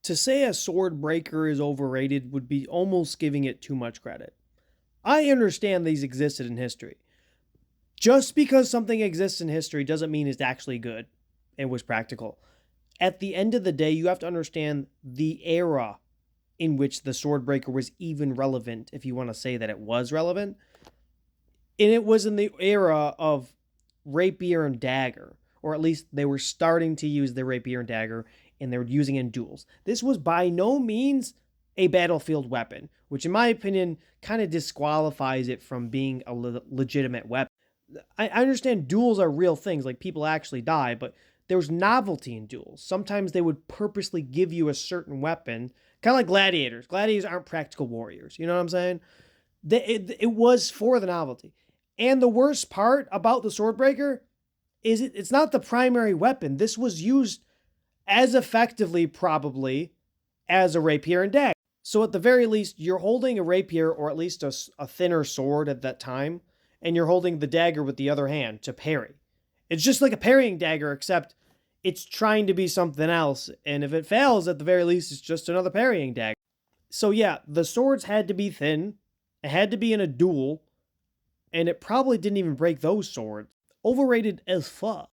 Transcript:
To say a sword breaker is overrated would be almost giving it too much credit. I understand these existed in history. Just because something exists in history doesn't mean it's actually good and was practical. At the end of the day, you have to understand the era in which the sword breaker was even relevant, if you want to say that it was relevant. And it was in the era of rapier and dagger, or at least they were starting to use the rapier and dagger, and they were using it in duels. This was by no means a battlefield weapon, which in my opinion kind of disqualifies it from being a legitimate weapon. I understand duels are real things, like people actually die, but there's novelty in duels. Sometimes they would purposely give you a certain weapon, kind of like gladiators. Gladiators aren't practical warriors. You know what I'm saying? It was for the novelty. And the worst part about the Swordbreaker is it's not the primary weapon. This was used as effectively, probably, as a rapier and dagger. So at the very least, you're holding a rapier or at least a thinner sword at that time, and you're holding the dagger with the other hand to parry. It's just like a parrying dagger, except it's trying to be something else. And if it fails, at the very least, it's just another parrying dagger. So yeah, the swords had to be thin. It had to be in a duel, and it probably didn't even break those swords. Overrated as fuck.